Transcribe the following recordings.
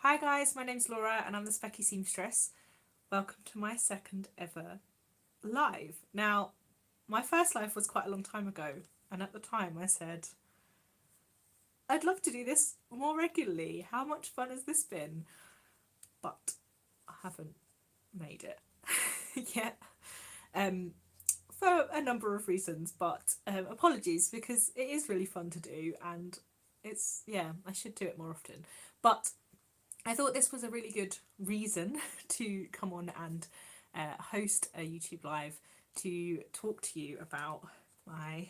Hi guys, my name's Laura and I'm the Specky Seamstress. Welcome to my second ever live. Now, my first live was quite a long time ago, and at the time I said, I'd love to do this more regularly. How much fun has this been? But I haven't made it yet, for a number of reasons, but apologies because it is really fun to do and I should do it more often. But I thought this was a really good reason to come on and host a YouTube live to talk to you about my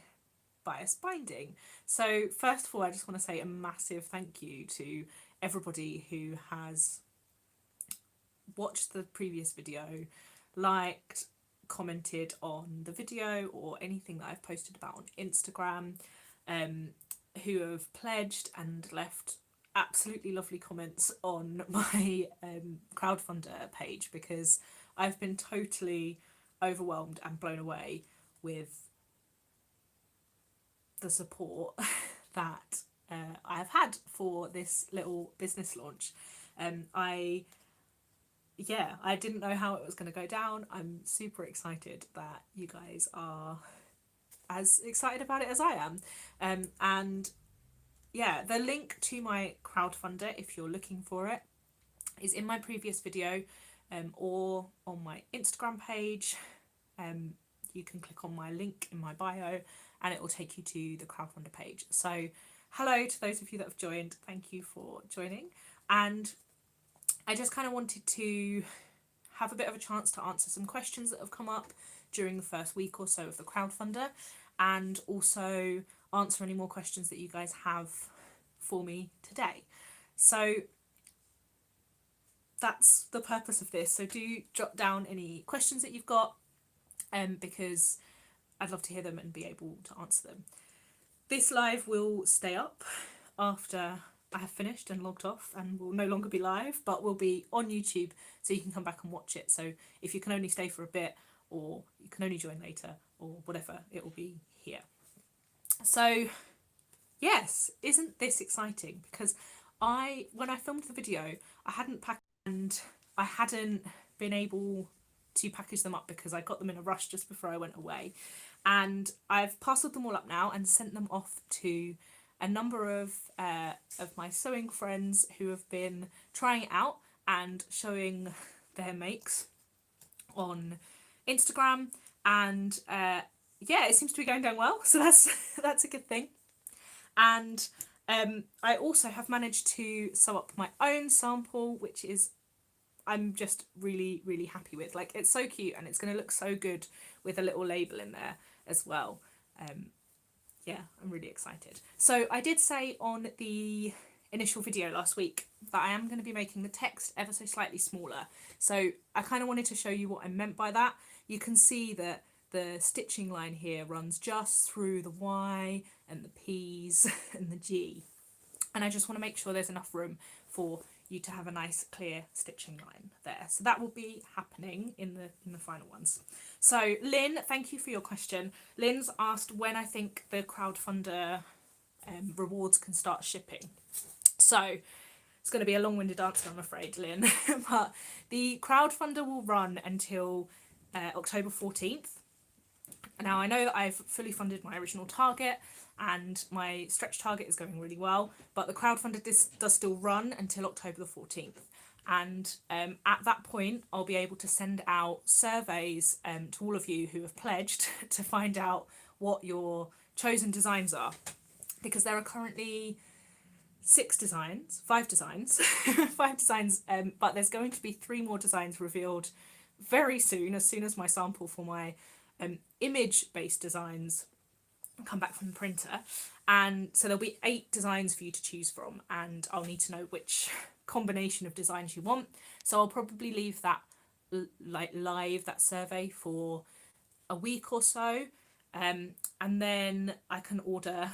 bias binding. So first of all, I just want to say a massive thank you to everybody who has watched the previous video, liked, commented on the video or anything that I've posted about on Instagram, who have pledged and left absolutely lovely comments on my crowdfunder page, because I've been totally overwhelmed and blown away with the support that I have had for this little business launch. I didn't know how it was going to go down. I'm super excited that you guys are as excited about it as I am. And yeah, the link to my crowdfunder, if you're looking for it, is in my previous video, or on my Instagram page. You can click on my link in my bio and it will take you to the crowdfunder page. So hello to those of you that have joined, thank you for joining. And I just kind of wanted to have a bit of a chance to answer some questions that have come up during the first week or so of the crowdfunder, and also answer any more questions that you guys have for me today. So that's the purpose of this. So do jot down any questions that you've got, because I'd love to hear them and be able to answer them. This live will stay up after I have finished and logged off, and will no longer be live, but will be on YouTube, so you can come back and watch it. So if you can only stay for a bit, or you can only join later, or whatever, it will be here. So yes, isn't this exciting? Because when I filmed the video, I hadn't packed, and I hadn't been able to package them up because I got them in a rush just before I went away. And I've parcelled them all up now and sent them off to a number of my sewing friends who have been trying it out and showing their makes on Instagram. And it seems to be going down well, so that's a good thing. And I also have managed to sew up my own sample, which is I'm just really, really happy with. Like, it's so cute and it's going to look so good with a little label in there as well. I'm really excited. So I did say on the initial video last week that I am going to be making the text ever so slightly smaller. So I kind of wanted to show you what I meant by that. You can see that the stitching line here runs just through the Y and the P's and the G. And I just want to make sure there's enough room for you to have a nice clear stitching line there. So that will be happening in the final ones. So Lynn, thank you for your question. Lynn's asked when I think the crowdfunder rewards can start shipping. So it's going to be a long-winded answer, I'm afraid, Lynn. But the crowdfunder will run until October 14th. Now, I know that I've fully funded my original target and my stretch target is going really well, but the crowdfunder does still run until October the 14th. And at that point, I'll be able to send out surveys to all of you who have pledged to find out what your chosen designs are. Because there are currently five designs, but there's going to be 3 more designs revealed very soon, as soon as my sample for my image-based designs come back from the printer. And so there'll be 8 designs for you to choose from, and I'll need to know which combination of designs you want. So I'll probably leave that that survey for a week or so, and then I can order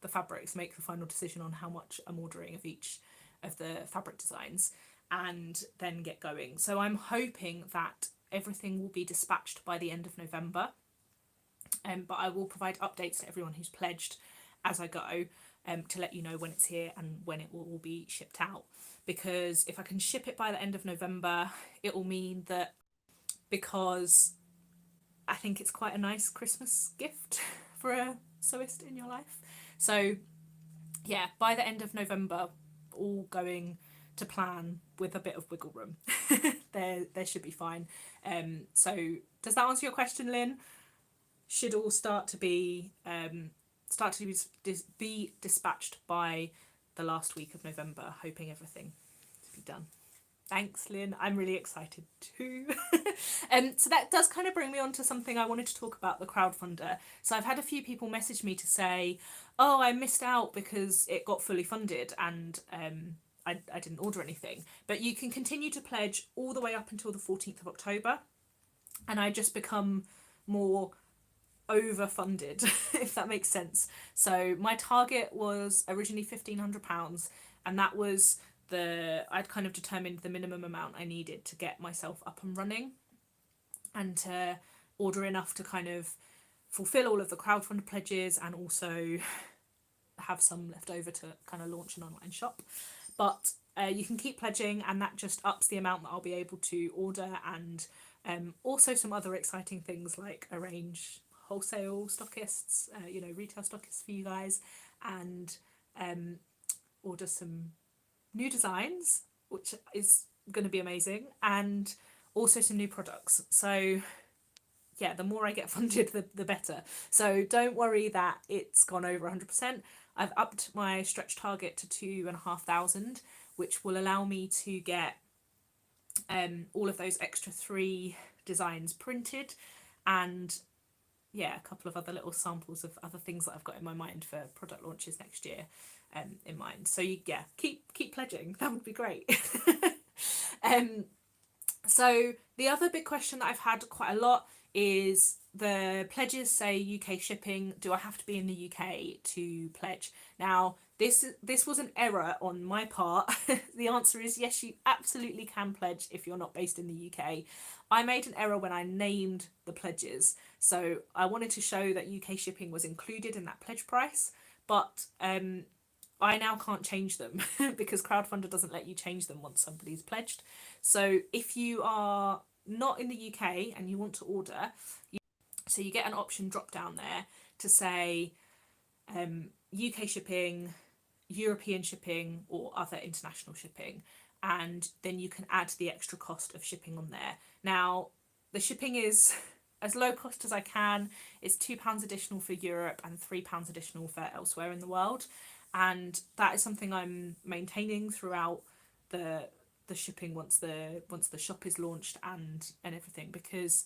the fabrics, make the final decision on how much I'm ordering of each of the fabric designs, and then get going. So I'm hoping that everything will be dispatched by the end of November, but I will provide updates to everyone who's pledged as I go, to let you know when it's here and when it will all be shipped out. Because if I can ship it by the end of November, it will mean that, because I think it's quite a nice Christmas gift for a sewist in your life. So yeah, by the end of November, all going to plan with a bit of wiggle room, there should be fine. So does that answer your question, Lynn? Should all start to be dispatched by the last week of November, hoping everything to be done. Thanks, Lynn. I'm really excited too. So that does kind of bring me on to something I wanted to talk about, the crowdfunder. So I've had a few people message me to say, oh, I missed out because it got fully funded and I didn't order anything. But you can continue to pledge all the way up until the 14th of October. And I just become more overfunded, if that makes sense. So my target was originally £1,500, and that was I'd kind of determined the minimum amount I needed to get myself up and running and to order enough to kind of fulfill all of the crowdfunder pledges and also have some left over to kind of launch an online shop. But you can keep pledging, and that just ups the amount that I'll be able to order, and also some other exciting things like arrange wholesale stockists, retail stockists for you guys, and order some new designs, which is going to be amazing, and also some new products. So yeah, the more I get funded, the better. So don't worry that it's gone over 100%. I've upped my stretch target to 2,500, which will allow me to get all of those extra 3 designs printed, and yeah, a couple of other little samples of other things that I've got in my mind for product launches next year in mind. So yeah, keep pledging. That would be great. So the other big question that I've had quite a lot is, the pledges say UK shipping. Do I have to be in the UK to pledge? Now, this was an error on my part. The answer is yes, you absolutely can pledge if you're not based in the UK. I made an error when I named the pledges. So I wanted to show that UK shipping was included in that pledge price, but I now can't change them because Crowdfunder doesn't let you change them once somebody's pledged. So if you are not in the UK and you want to order, so you get an option drop down there to say UK shipping, European shipping, or other international shipping, and then you can add the extra cost of shipping on there. Now, the shipping is as low cost as I can. It's £2 additional for Europe and £3 additional for elsewhere in the world, and that is something I'm maintaining throughout the shipping once the shop is launched and everything, because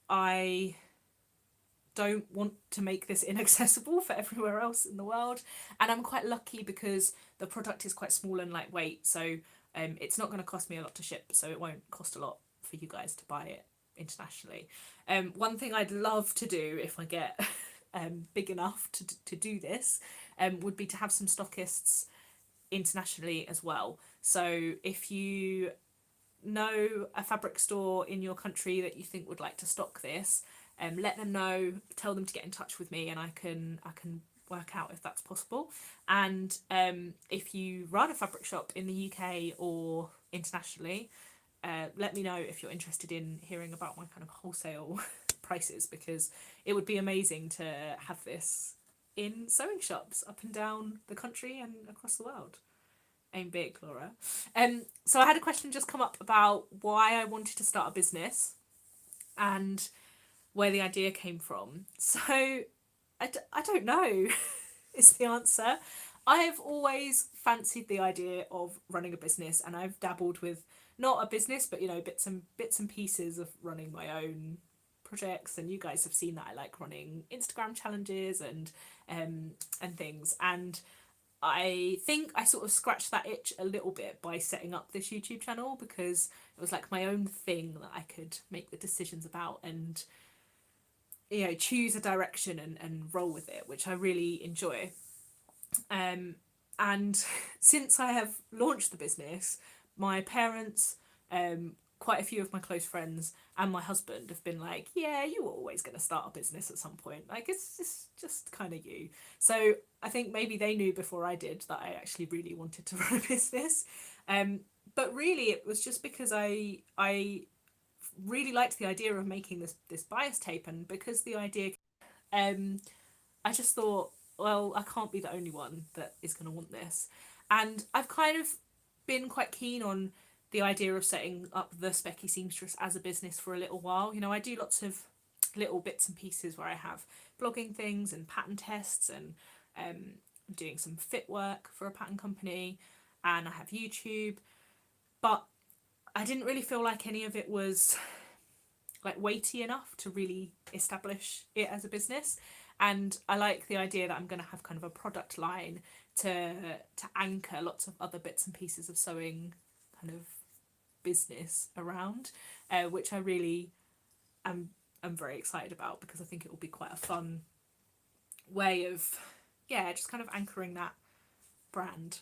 I don't want to make this inaccessible for everywhere else in the world, and I'm quite lucky because the product is quite small and lightweight, so it's not going to cost me a lot to ship, so it won't cost a lot for you guys to buy it internationally. One thing I'd love to do if I get big enough to do this would be to have some stockists internationally as well. So if you know a fabric store in your country that you think would like to stock this, let them know, tell them to get in touch with me, and I can work out if that's possible. And if you run a fabric shop in the UK or internationally, let me know if you're interested in hearing about my kind of wholesale prices, because it would be amazing to have this in sewing shops up and down the country and across the world. Aim big, Laura. So I had a question just come up about why I wanted to start a business and where the idea came from. So I don't know is the answer. I've always fancied the idea of running a business, and I've dabbled with not a business, but bits and pieces of running my own projects, and you guys have seen that I like running Instagram challenges and things, and I think I sort of scratched that itch a little bit by setting up this YouTube channel, because it was like my own thing that I could make the decisions about and choose a direction and roll with it, which I really enjoy. And since I have launched the business, my parents quite a few of my close friends and my husband have been like, yeah, you were always going to start a business at some point. Like, it's just kind of you. So I think maybe they knew before I did that I actually really wanted to run a business. But really it was just because I really liked the idea of making this bias tape, and because the idea, I just thought, well, I can't be the only one that is going to want this. And I've kind of been quite keen on the idea of setting up the Specky Seamstress as a business for a little while. You know, I do lots of little bits and pieces where I have blogging things and pattern tests, and doing some fit work for a pattern company, and I have YouTube, but I didn't really feel like any of it was like weighty enough to really establish it as a business. And I like the idea that I'm going to have kind of a product line to anchor lots of other bits and pieces of sewing kind of business around, which I really am very excited about, because I think it will be quite a fun way of, yeah, just kind of anchoring that brand,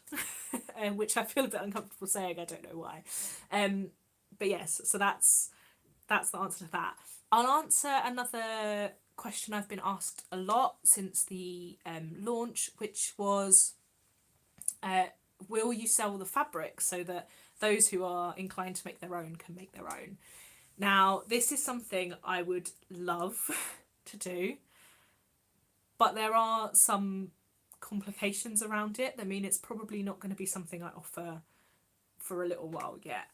which I feel a bit uncomfortable saying. I don't know why. But yes, so that's the answer to that. I'll answer another question I've been asked a lot since the launch, which was, will you sell the fabric so that those who are inclined to make their own can make their own? Now, this is something I would love to do, but there are some complications around it. I mean, it's probably not going to be something I offer for a little while yet.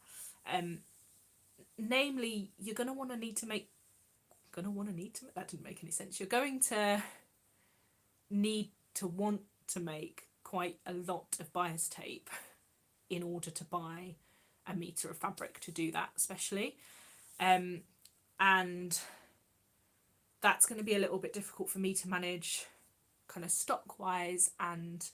Namely, you're going to want to need to make, that didn't make any sense. You're going to need to want to make quite a lot of bias tape in order to buy a metre of fabric to do that, especially. And that's going to be a little bit difficult for me to manage kind of stock wise and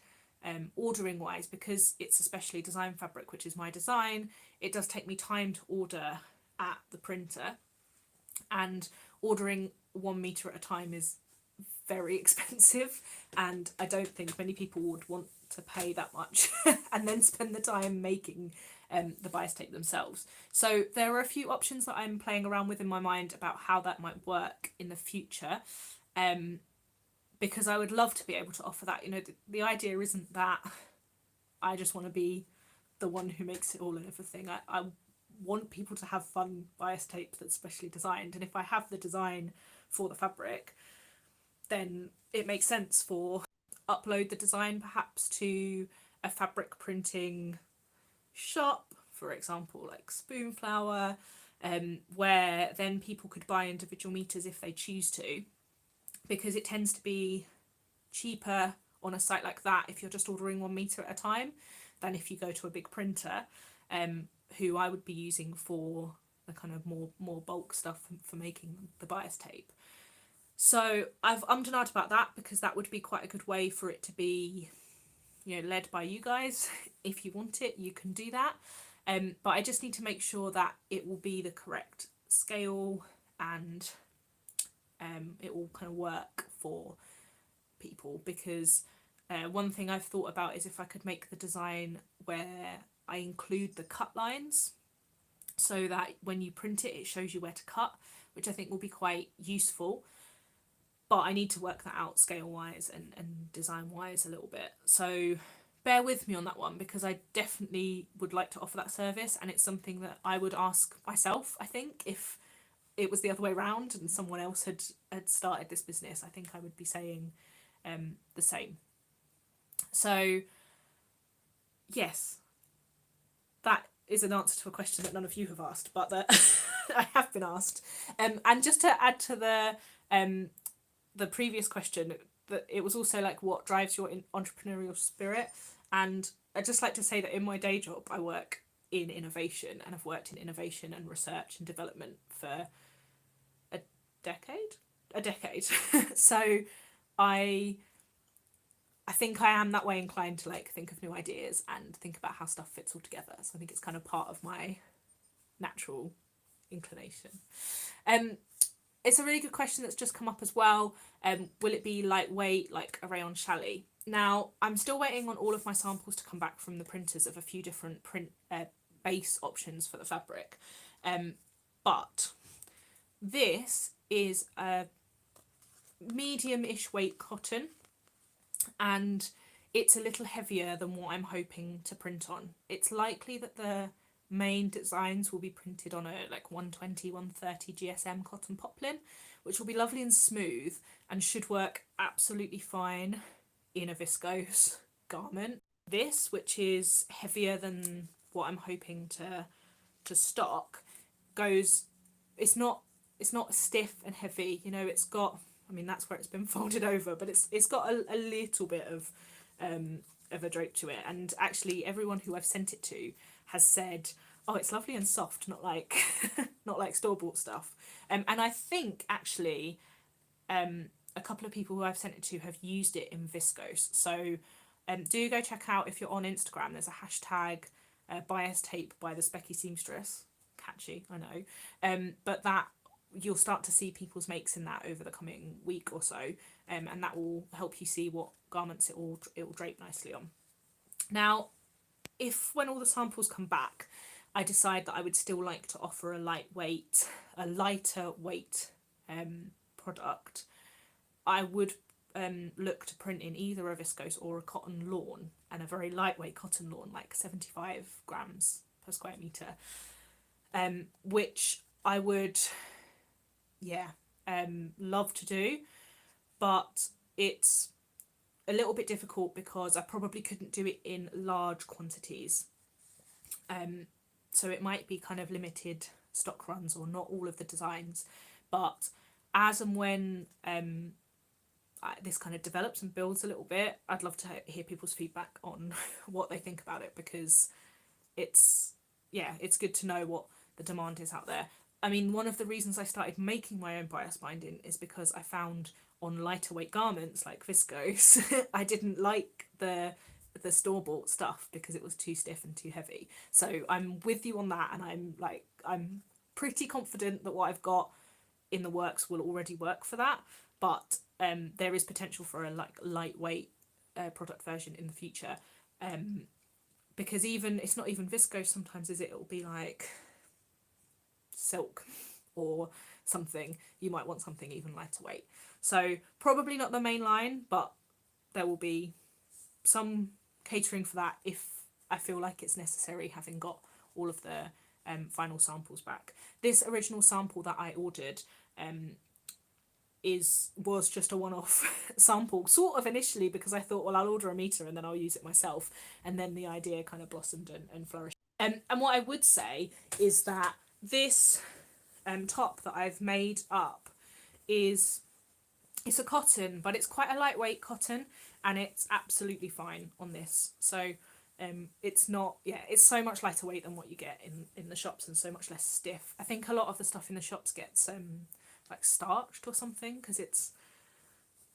ordering wise, because it's especially design fabric, which is my design. It does take me time to order at the printer, and ordering 1 metre at a time is very expensive, and I don't think many people would want to pay that much and then spend the time making the bias tape themselves. So there are a few options that I'm playing around with in my mind about how that might work in the future, because I would love to be able to offer that. You know, the idea isn't that I just want to be the one who makes it all and everything. I want people to have fun bias tape that's specially designed, and if I have the design for the fabric, then it makes sense for upload the design perhaps to a fabric printing shop, for example, like Spoonflower, where then people could buy individual meters if they choose to, because it tends to be cheaper on a site like that if you're just ordering 1 meter at a time than if you go to a big printer, who I would be using for the kind of more bulk stuff for making the bias tape. So I've ummed and ahed about that, because that would be quite a good way for it to be, you know, led by you guys. If you want it, you can do that. But I just need to make sure that it will be the correct scale, and it will kind of work for people, because one thing I've thought about is if I could make the design where I include the cut lines, so that when you print it, it shows you where to cut, which I think will be quite useful. But I need to work that out scale wise and design wise a little bit. So bear with me on that one, because I definitely would like to offer that service, and it's something that I would ask myself, I think, if it was the other way around and someone else had started this business. I think I would be saying the same. So yes, that is an answer to a question that none of you have asked, but that I have been asked. And just to add to the previous question, that it was also like, what drives your entrepreneurial spirit? And I'd just like to say that in my day job I work in innovation, and I've worked in innovation and research and development for a decade. So I think I am that way inclined to like think of new ideas and think about how stuff fits all together. So I think it's kind of part of my natural inclination. It's a really good question that's just come up as well. Will it be lightweight like a rayon challis? Now, I'm still waiting on all of my samples to come back from the printers of a few different base options for the fabric. But this is a medium-ish weight cotton, and it's a little heavier than what I'm hoping to print on. It's likely that the main designs will be printed on a like 120, 130 GSM cotton poplin, which will be lovely and smooth and should work absolutely fine in a viscose garment. This, which is heavier than what I'm hoping to stock, goes, it's not stiff and heavy, you know, it's got, I mean, that's where it's been folded over, but it's got a little bit of a drape to it. And actually everyone who I've sent it to has said, oh, it's lovely and soft, not like not like store-bought stuff. And I think actually a couple of people who I've sent it to have used it in viscose. So do go check out, if you're on Instagram, there's a hashtag bias tape by the Specky Seamstress. Catchy, I know. But that, you'll start to see people's makes in that over the coming week or so, and that will help you see what garments it will drape nicely on. Now, if when all the samples come back, I decide that I would still like to offer a lighter weight product, I would look to print in either a viscose or a cotton lawn, and a very lightweight cotton lawn, like 75 grams per square metre, which I would love to do, but it's a little bit difficult because I probably couldn't do it in large quantities. So it might be kind of limited stock runs or not all of the designs, but as and when this kind of develops and builds a little bit, I'd love to hear people's feedback on what they think about it, because it's good to know what the demand is out there. I mean, one of the reasons I started making my own bias binding is because I found on lighter weight garments like viscose, I didn't like the store-bought stuff because it was too stiff and too heavy. So I'm with you on that, and I'm pretty confident that what I've got in the works will already work for that, but there is potential for a lightweight product version in the future, because it's not even viscose sometimes, is it? It'll be like silk or something. You might want something even lighter weight. So probably not the main line, but there will be some catering for that if I feel like it's necessary, having got all of the final samples back. This original sample that I ordered was just a one-off sample, sort of initially, because I thought, well, I'll order a metre and then I'll use it myself, and then the idea kind of blossomed and flourished. And what I would say is that this top that I've made up it's a cotton, but it's quite a lightweight cotton, and it's absolutely fine on this. So it's not, it's so much lighter weight than what you get in the shops, and so much less stiff. I think a lot of the stuff in the shops gets like starched or something because it's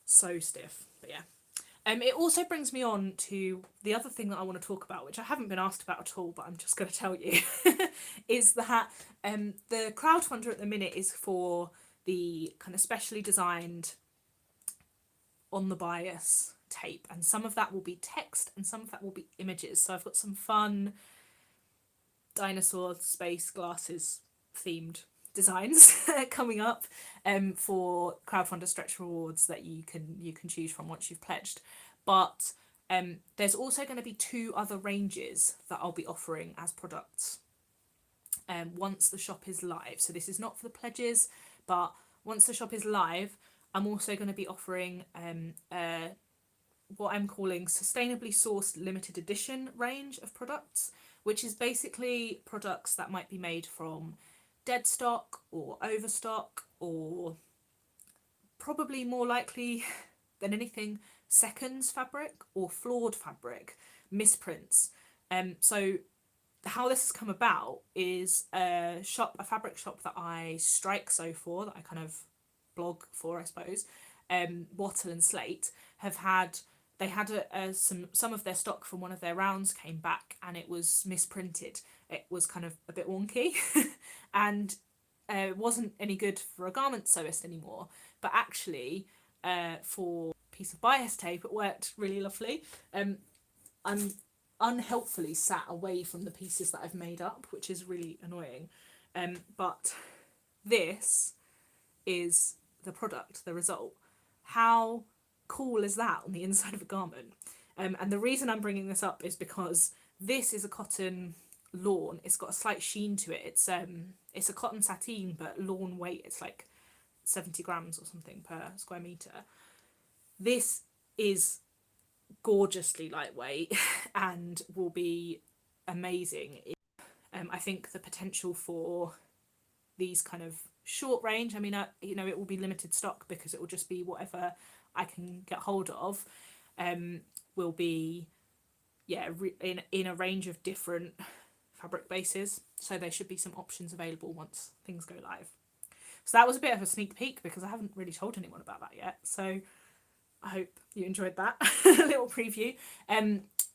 so stiff. But yeah. It also brings me on to the other thing that I want to talk about, which I haven't been asked about at all, but I'm just going to tell you, is that the Crowdfunder at the minute is for the kind of specially designed on the bias tape, and some of that will be text and some of that will be images. So I've got some fun dinosaur space glasses themed designs coming up for Crowdfunder stretch rewards that you can choose from once you've pledged. But there's also going to be 2 other ranges that I'll be offering as products once the shop is live. So this is not for the pledges, but once the shop is live, I'm also going to be offering what I'm calling sustainably sourced limited edition range of products, which is basically products that might be made from dead stock or overstock, or probably more likely than anything seconds fabric or flawed fabric, misprints. So how this has come about is a fabric shop that I strike so for, that I kind of blog for, I suppose, Wattle and Slate, they had some of their stock from one of their rounds came back and it was misprinted. It was kind of a bit wonky and it wasn't any good for a garment sewist anymore, but actually for a piece of bias tape it worked really lovely. I'm unhelpfully sat away from the pieces that I've made up, which is really annoying. But this is the product, the result. How cool is that on the inside of a garment? And the reason I'm bringing this up is because this is a cotton lawn. It's got a slight sheen to it. It's a cotton sateen, but lawn weight. It's like 70 grams or something per square meter. This is gorgeously lightweight and will be amazing. I think the potential for these kind of short range, I mean, it will be limited stock because it will just be whatever I can get hold of, will be in a range of different fabric bases, so there should be some options available once things go live. So that was a bit of a sneak peek because I haven't really told anyone about that yet, so I hope you enjoyed that little preview.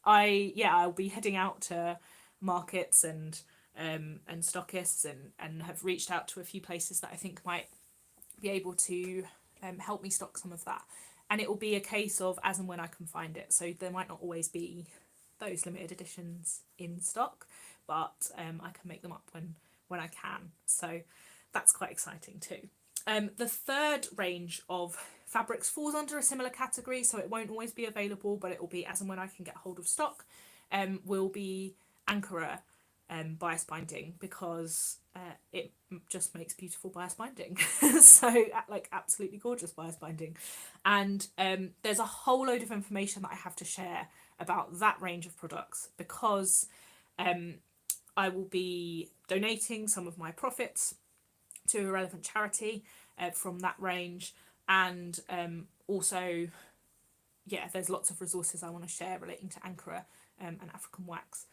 I'll be heading out to markets and stockists and have reached out to a few places that I think might be able to help me stock some of that. And it will be a case of as and when I can find it. So there might not always be those limited editions in stock, but I can make them up when I can. So that's quite exciting too. The third range of fabrics falls under a similar category, so it won't always be available, but it will be as and when I can get hold of stock. Will be Ankara bias binding, because it just makes beautiful bias binding. So like absolutely gorgeous bias binding. And there's a whole load of information that I have to share about that range of products, because I will be donating some of my profits to a relevant charity from that range. And also, there's lots of resources I want to share relating to Ankara and African wax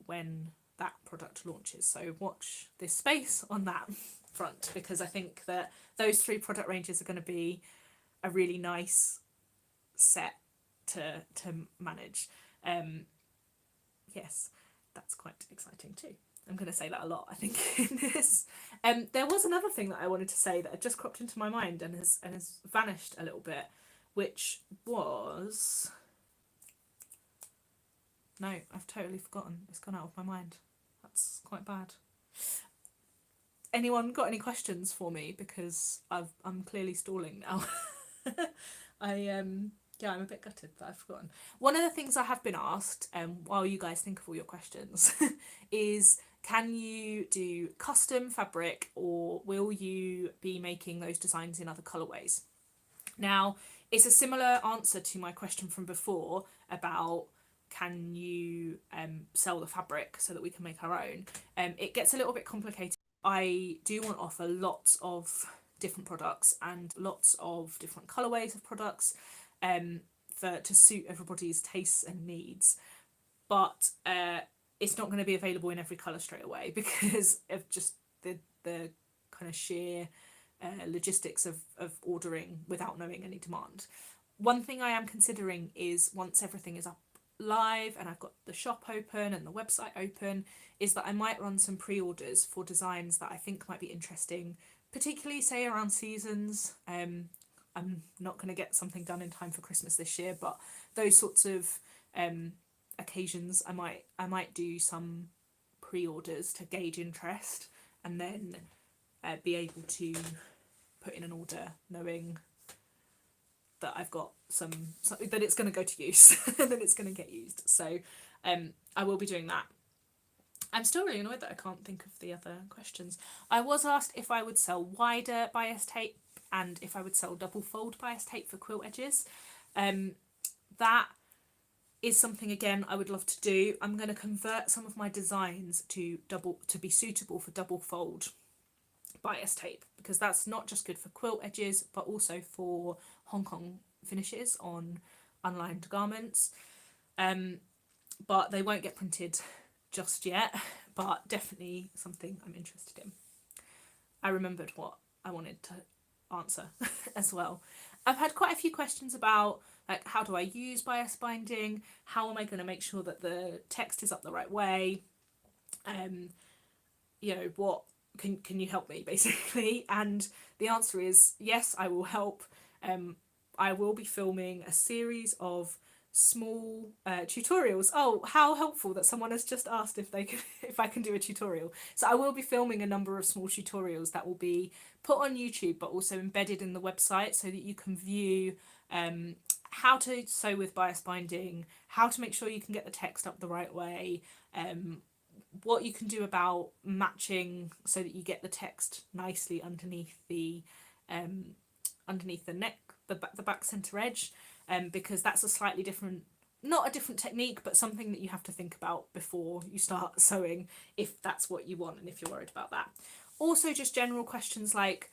when that product launches. So watch this space on that front, because I think that those three product ranges are going to be a really nice set to manage. Yes, that's quite exciting too. I'm going to say that a lot, I think, in this. There was another thing that I wanted to say that had just cropped into my mind and has vanished a little bit, which was... No, I've totally forgotten. It's gone out of my mind. That's quite bad. Anyone got any questions for me? Because I'm clearly stalling now. I'm a bit gutted that I've forgotten. One of the things I have been asked, while you guys think of all your questions, is can you do custom fabric, or will you be making those designs in other colourways? Now, it's a similar answer to my question from before about can you sell the fabric so that we can make our own. It gets a little bit complicated. I do want to offer lots of different products and lots of different colourways of products to suit everybody's tastes and needs, but it's not going to be available in every colour straight away because of just the kind of sheer logistics of ordering without knowing any demand. One thing I am considering is, once everything is up live and I've got the shop open and the website open, is that I might run some pre-orders for designs that I think might be interesting, particularly say around seasons. I'm not going to get something done in time for Christmas this year, but those sorts of occasions I might do some pre-orders to gauge interest, and then be able to put in an order knowing that I've got something that it's going to go to use and that it's going to get used. So I will be doing that. I'm still really annoyed that I can't think of the other questions. I was asked if I would sell wider bias tape and if I would sell double fold bias tape for quilt edges. That is something, again, I would love to do. I'm going to convert some of my designs to be suitable for double fold bias tape, because that's not just good for quilt edges but also for Hong Kong finishes on unlined garments. But they won't get printed just yet, but definitely something I'm interested in. I remembered what I wanted to answer as well. I've had quite a fefew questions about, like, how do I use bias binding? How am I going to make sure that the text is up the right way? What can you help me, basically? And the answer is yes, I will help. I will be filming a series of small tutorials. Oh, how helpful that someone has just asked if they can, if I can do a tutorial. So I will be filming a number of small tutorials that will be put on YouTube but also embedded in the website so that you can view how to sew with bias binding, how to make sure you can get the text up the right way, what you can do about matching so that you get the text nicely underneath the neck, the back center edge, because that's a slightly different, not a different technique, but something that you have to think about before you start sewing, if that's what you want and if you're worried about that. Also, just general questions like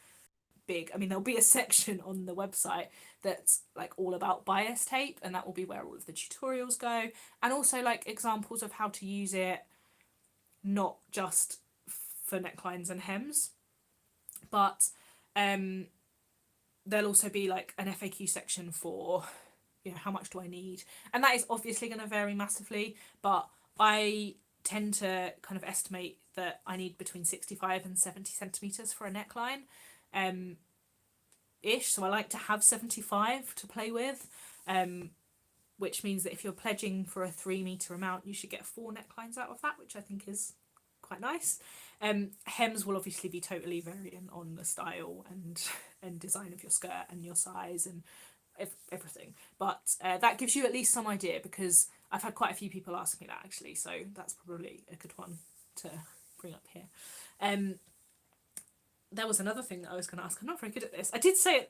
big, I mean, there'll be a section on the website that's like all about bias tape, and that will be where all of the tutorials go, and also like examples of how to use it, not just for necklines and hems, but there'll also be like an FAQ section for, you know, how much do I need, and that is obviously going to vary massively, but I tend to kind of estimate that I need between 65 and 70 centimeters for a neckline ish, so I like to have 75 to play with, which means that if you're pledging for a 3 meter amount, you should get 4 necklines out of that, which I think is quite nice. Hems will obviously be totally variant on the style and design of your skirt and your size and everything, but that gives you at least some idea, because I've had quite a few people ask me that actually, so that's probably a good one to bring up here. There was another thing that I was going to ask. I'm not very good at this. I did say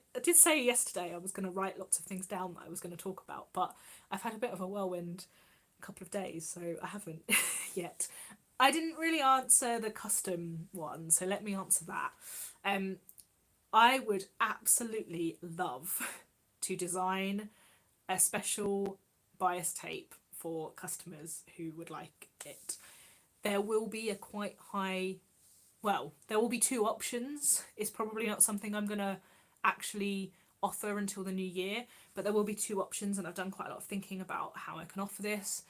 yesterday I was going to write lots of things down that I was going to talk about, but I've had a bit of a whirlwind couple of days, so I haven't yet. I didn't really answer the custom one, so let me answer that. I would absolutely love to design a special bias tape for customers who would like it. There will be a quite high, well, there will be 2 options. It's probably not something I'm going to actually offer until the new year, but there will be 2 options, and I've done quite a lot of thinking about how I can offer this.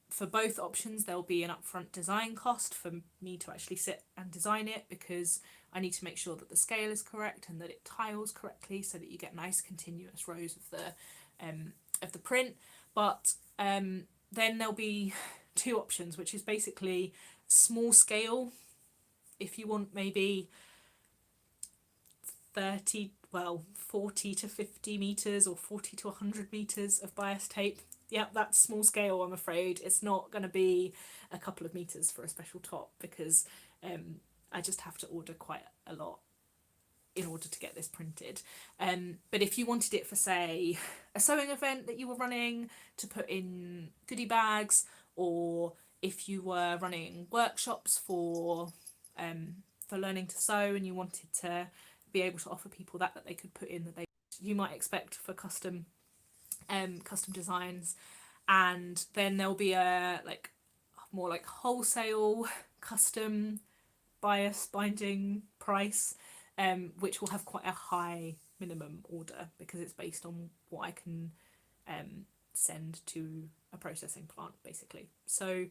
For both options, there'll be an upfront design cost for me to actually sit and design it, because I need to make sure that the scale is correct and that it tiles correctly so that you get nice continuous rows of the print. But then there'll be 2 options, which is basically small scale. If you want maybe 40 to 50 meters or 40 to 100 meters of bias tape. Yeah, that's small scale, I'm afraid. It's not going to be a couple of meters for a special top, because I just have to order quite a lot in order to get this printed. But if you wanted it for, say, a sewing event that you were running to put in goodie bags, or if you were running workshops for learning to sew and you wanted to be able to offer people that they could put in that you might expect for custom designs. And then there'll be a more like wholesale custom bias binding price, which will have quite a high minimum order, because it's based on what I can send to a processing plant basically. So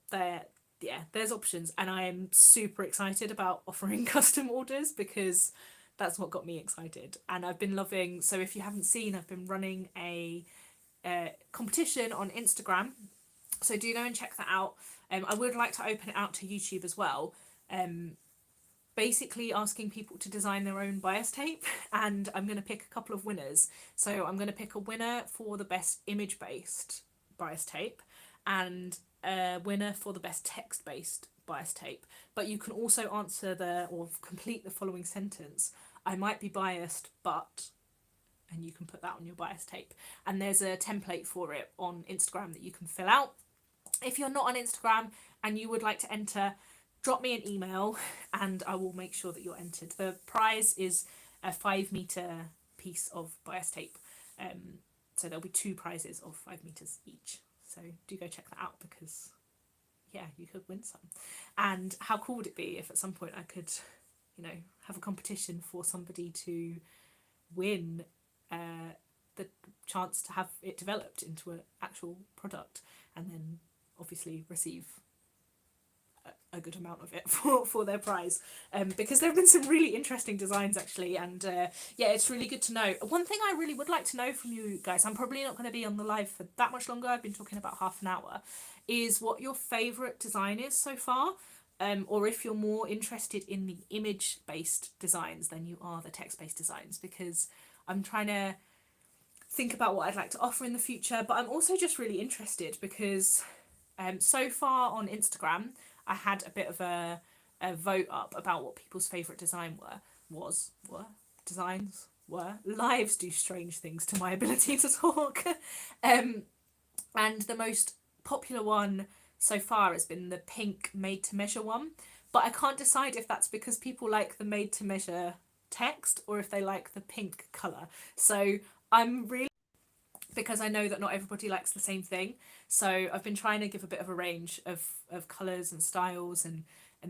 there's options, and I am super excited about offering custom orders, because that's what got me excited. And I've been loving, so if you haven't seen, I've been running a competition on Instagram, so do go and check that out. I would like to open it out to YouTube as well, basically asking people to design their own bias tape, and I'm going to pick a couple of winners. So I'm going to pick a winner for the best image-based bias tape, and a winner for the best text-based bias tape. But you can also answer or complete the following sentence: I might be biased, but, and you can put that on your bias tape. And there's a template for it on Instagram that you can fill out. If you're not on Instagram and you would like to enter, drop me an email and I will make sure that you're entered. The prize is a 5 meter piece of bias tape. So there'll be 2 prizes of 5 meters each. So do go check that out, because yeah, you could win some. And how cool would it be if at some point I could, have a competition for somebody to win the chance to have it developed into an actual product, and then obviously receive a good amount of it for their prize, because there have been some really interesting designs actually, and yeah, it's really good to know. One thing I really would like to know from you guys, I'm probably not going to be on the live for that much longer, I've been talking about half an hour, is what your favourite design is so far, or if you're more interested in the image based designs than you are the text based designs, because I'm trying to think about what I'd like to offer in the future, but I'm also just really interested because so far on Instagram I had a bit of a vote up about what people's favourite design were. Lives do strange things to my ability to talk. And the most popular one so far has been the pink made to measure one, but I can't decide if that's because people like the made to measure text or if they like the pink colour. So I'm really, because I know that not everybody likes the same thing, so I've been trying to give a bit of a range of colours and styles and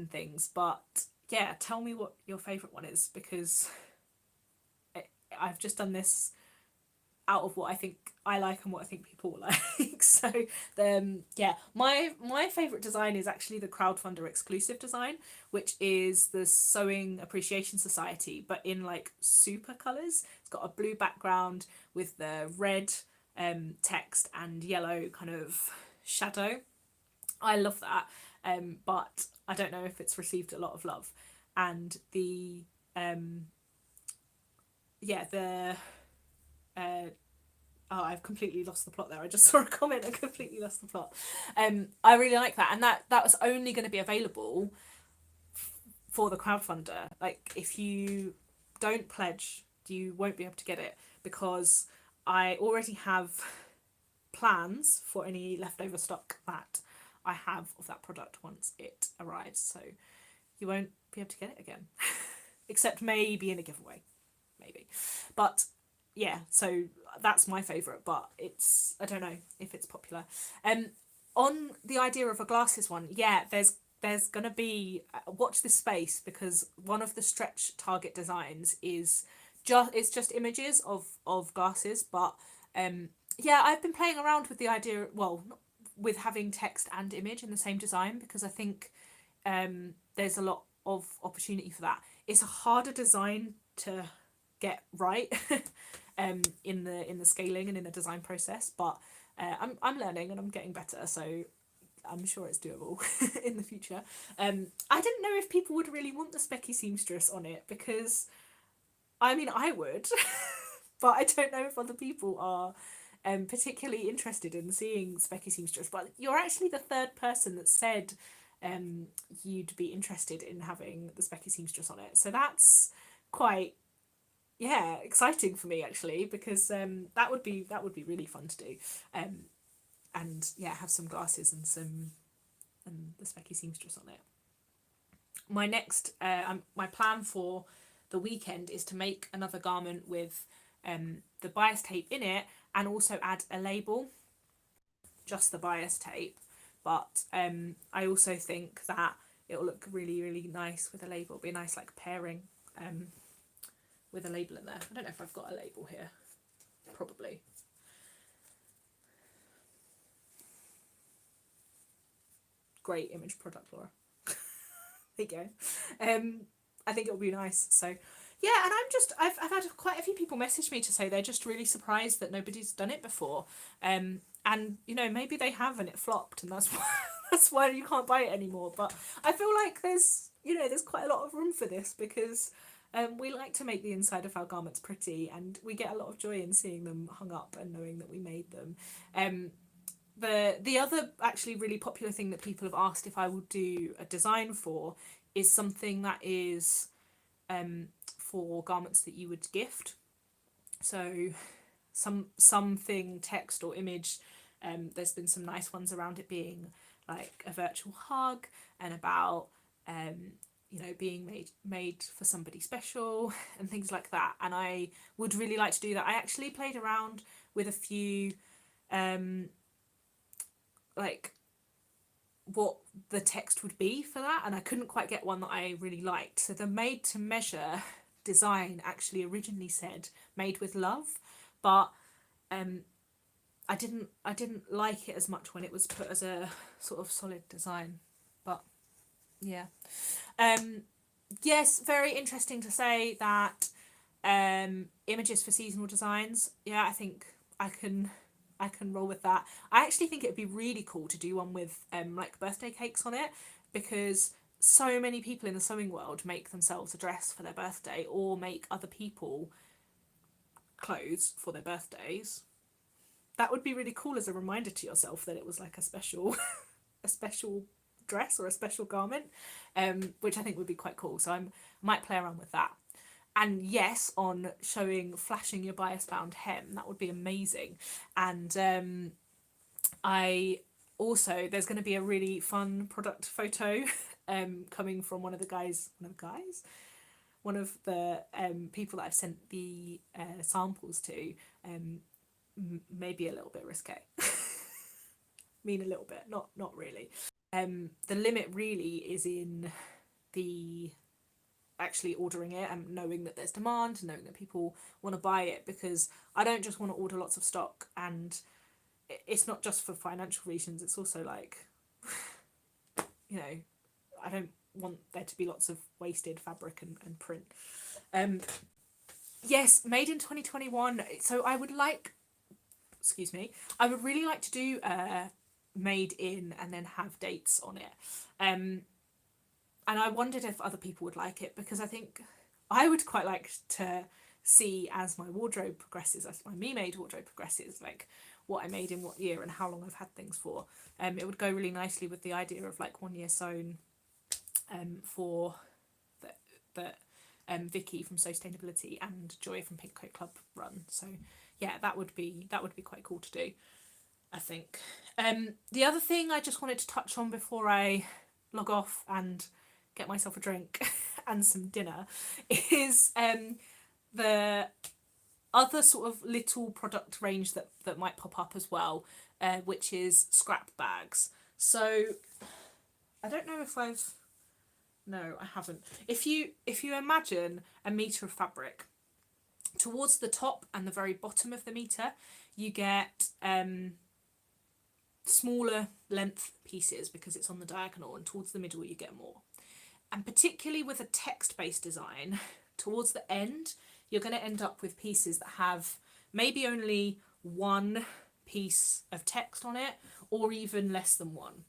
things. But yeah, tell me what your favourite one is, because I've just done this out of what I think I like and what I think people will like. So yeah, my favourite design is actually the Crowdfunder exclusive design, which is the Sewing Appreciation Society, but in like super colours. It's got a blue background with the red text and yellow kind of shadow. I love that, but I don't know if it's received a lot of love. And the yeah, the oh, I've completely lost the plot there. I just saw a comment and completely lost the plot. I really like that, and that was only going to be available for the crowdfunder. Like, if you don't pledge, you won't be able to get it, because I already have plans for any leftover stock that I have of that product once it arrives. So you won't be able to get it again, except maybe in a giveaway, maybe. But yeah, so that's my favourite, but it's, I don't know if it's popular. On the idea of a glasses one, yeah, there's gonna be, watch this space, because one of the stretch target designs is just images of glasses, but yeah, I've been playing around with the idea, well, with having text and image in the same design, because I think there's a lot of opportunity for that. It's a harder design to get right in the scaling and in the design process, but I'm learning and I'm getting better, so I'm sure it's doable in the future. I didn't know if people would really want the Specky Seamstress on it, because I mean, I would, but I don't know if other people are particularly interested in seeing Specky Seamstress. But you're actually the third person that said you'd be interested in having the Specky Seamstress on it, so that's quite, yeah, exciting for me actually, because that would be really fun to do, and yeah, have some glasses and the Specky Seamstress on it. My next my plan for the weekend is to make another garment with the bias tape in it, and also add a label, just the bias tape, but I also think that it'll look really, really nice with a label. It'll be a nice like pairing with a label in there. I don't know if I've got a label here, probably. Great image product, Laura. There you go. I think it'll be nice. So yeah, and I've had quite a few people message me to say they're just really surprised that nobody's done it before. And you know, maybe they have and it flopped, and that's why that's why you can't buy it anymore. But I feel like there's quite a lot of room for this, because we like to make the inside of our garments pretty, and we get a lot of joy in seeing them hung up and knowing that we made them. The other actually really popular thing that people have asked if I would do a design for is something that is for garments that you would gift. So something text or image. There's been some nice ones around it being like a virtual hug, and about you know, being made for somebody special and things like that. And I would really like to do that. I actually played around with a few like what the text would be for that, and I couldn't quite get one that I really liked. So the made to measure design actually originally said made with love, but I didn't like it as much when it was put as a sort of solid design. But Yeah. Yes, very interesting to say that images for seasonal designs. Yeah, I think I can roll with that. I actually think it'd be really cool to do one with like birthday cakes on it, because so many people in the sewing world make themselves a dress for their birthday or make other people clothes for their birthdays. That would be really cool as a reminder to yourself that it was like a special a special dress or a special garment, which I think would be quite cool. So I might play around with that. And yes, on showing flashing your bias bound hem, that would be amazing. And I also, there's going to be a really fun product photo coming from one of the people that I've sent the samples to. Maybe a little bit risque. Mean a little bit, not really. The limit really is in the actually ordering it and knowing that there's demand, knowing that people want to buy it, because I don't just want to order lots of stock, and it's not just for financial reasons, it's also like, you know, I don't want there to be lots of wasted fabric and print. Yes, made in 2021. So I would really like to do made in and then have dates on it. And I wondered if other people would like it, because I think I would quite like to see, as my wardrobe progresses, as my me made wardrobe progresses, like what I made in what year and how long I've had things for. It would go really nicely with the idea of like 1 year sewn for the Vicky from Sustainability and Joy from Pink Coat Club run. So yeah, that would be quite cool to do, I think. The other thing I just wanted to touch on before I log off and get myself a drink and some dinner is the other sort of little product range that might pop up as well, which is scrap bags. So I don't know if no, I haven't. If you imagine a metre of fabric, towards the top and the very bottom of the metre you get smaller length pieces because it's on the diagonal, and towards the middle you get more. And particularly with a text-based design, towards the end you're going to end up with pieces that have maybe only one piece of text on it, or even less than one.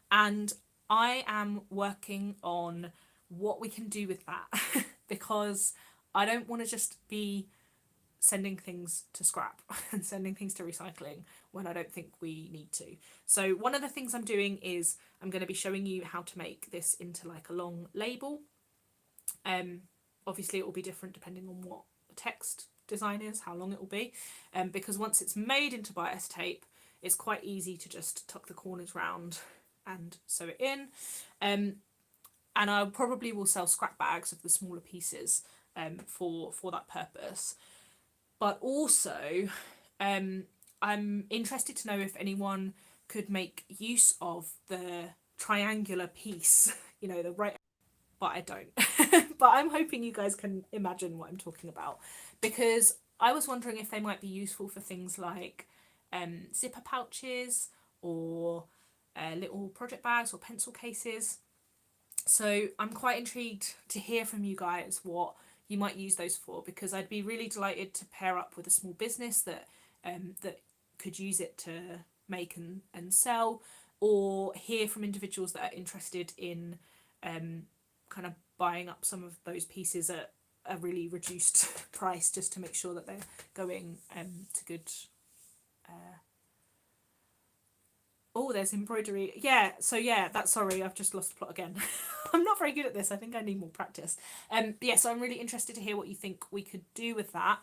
And I am working on what we can do with that because I don't want to just be sending things to scrap and sending things to recycling when I don't think we need to. So one of the things I'm doing is I'm going to be showing you how to make this into like a long label. Obviously it will be different depending on what the text design is, how long it will be, because once it's made into bias tape it's quite easy to just tuck the corners round and sew it in. And I probably will sell scrap bags of the smaller pieces for that purpose. But also, I'm interested to know if anyone could make use of the triangular piece, you know, the right, but I don't. But I'm hoping you guys can imagine what I'm talking about, because I was wondering if they might be useful for things like zipper pouches or little project bags or pencil cases. So I'm quite intrigued to hear from you guys what you might use those for, because I'd be really delighted to pair up with a small business that could use it to make and sell, or hear from individuals that are interested in kind of buying up some of those pieces at a really reduced price, just to make sure that they're going to good. Oh, there's embroidery. Yeah, so yeah, sorry, I've just lost the plot again. I'm not very good at this. I think I need more practice. Yeah, so I'm really interested to hear what you think we could do with that,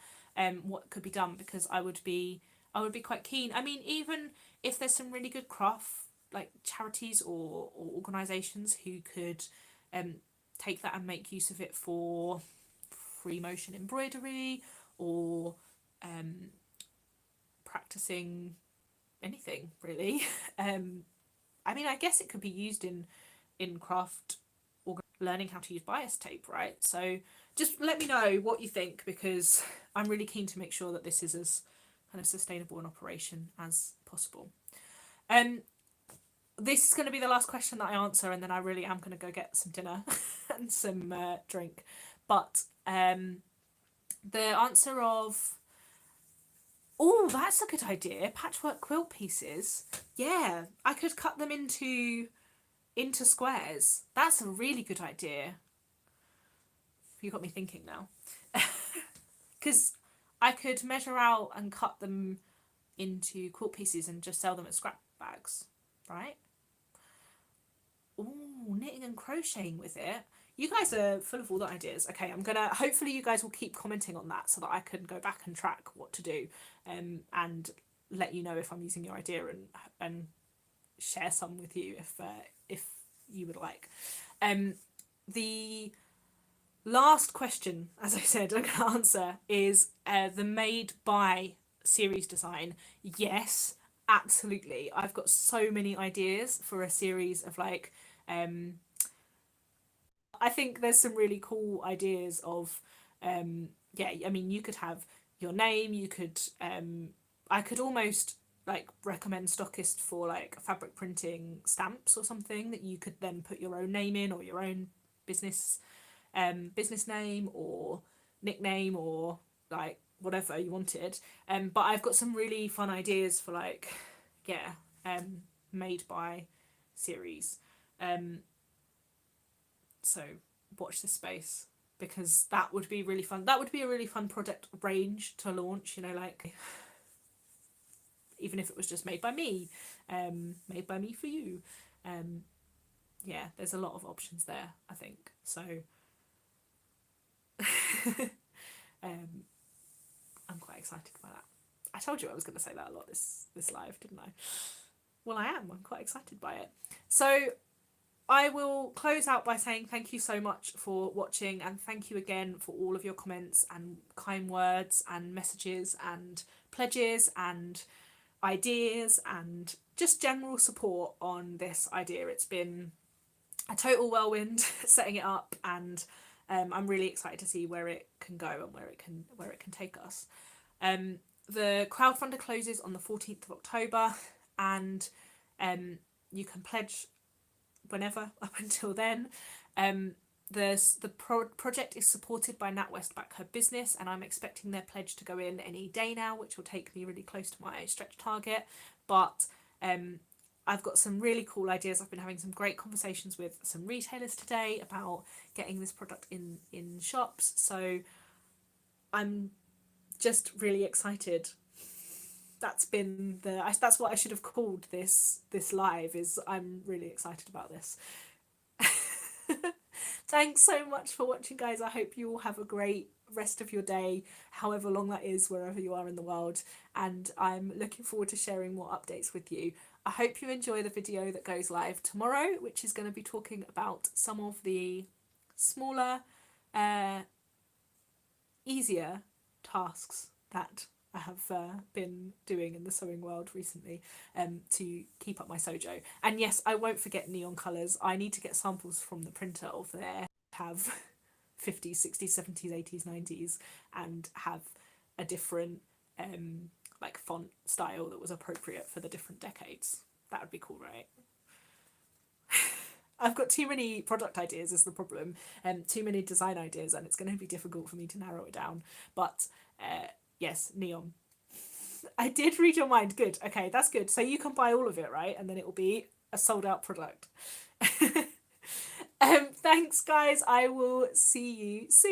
what could be done, because I would be quite keen. I mean, even if there's some really good craft, like charities or organisations who could take that and make use of it for free motion embroidery, or practicing anything really. I mean, I guess it could be used in craft or learning how to use bias tape, right? So just let me know what you think, because I'm really keen to make sure that this is as kind of sustainable an operation as possible. this is going to be the last question that I answer, and then I really am going to go get some dinner and some drink. But the answer of, oh, that's a good idea. Patchwork quilt pieces. Yeah, I could cut them into squares. That's a really good idea. You got me thinking now. Because I could measure out and cut them into quilt pieces and just sell them as scrap bags, right? Ooh, knitting and crocheting with it. You guys are full of all the ideas. Okay, I'm gonna, hopefully you guys will keep commenting on that so that I can go back and track what to do, and let you know if I'm using your idea, and share some with you if you would like. The last question, as I said, I'm gonna answer is the made by series design. Yes, absolutely. I've got so many ideas for a series of like I think there's some really cool ideas of yeah, I mean you could have your name, you could I could almost like recommend stockist for like fabric printing stamps or something that you could then put your own name in, or your own business business name or nickname or like whatever you wanted. But I've got some really fun ideas for like yeah, made by series. So watch this space, because that would be really fun. That would be a really fun product range to launch, you know, like even if it was just made by me for you. Yeah, there's a lot of options there, I think. So I'm quite excited by that. I told you I was going to say that a lot this live, didn't I? Well, I am. I'm quite excited by it. So I will close out by saying thank you so much for watching, and thank you again for all of your comments and kind words and messages and pledges and ideas and just general support on this idea. It's been a total whirlwind setting it up, and I'm really excited to see where it can go and where it can take us. The crowdfunder closes on the 14th of October, and you can pledge whenever up until then. The project is supported by NatWest Back Her Business, and I'm expecting their pledge to go in any day now, which will take me really close to my stretch target. But I've got some really cool ideas. I've been having some great conversations with some retailers today about getting this product in shops, so I'm just really excited. That's what I should have called this live, is I'm really excited about this. Thanks so much for watching, guys. I hope you all have a great rest of your day, however long that is, wherever you are in the world, and I'm looking forward to sharing more updates with you. I hope you enjoy the video that goes live tomorrow, which is going to be talking about some of the smaller, easier tasks that I have been doing in the sewing world recently to keep up my sojo. And yes, I won't forget neon colours. I need to get samples from the printer of their have 50s, 60s, 70s, 80s, 90s, and have a different like font style that was appropriate for the different decades. That would be cool, right? I've got too many product ideas is the problem, too many design ideas, and it's going to be difficult for me to narrow it down. But yes, neon. I did read your mind. Good. Okay, that's good. So you can buy all of it, right? And then it will be a sold out product. Thanks, guys. I will see you soon.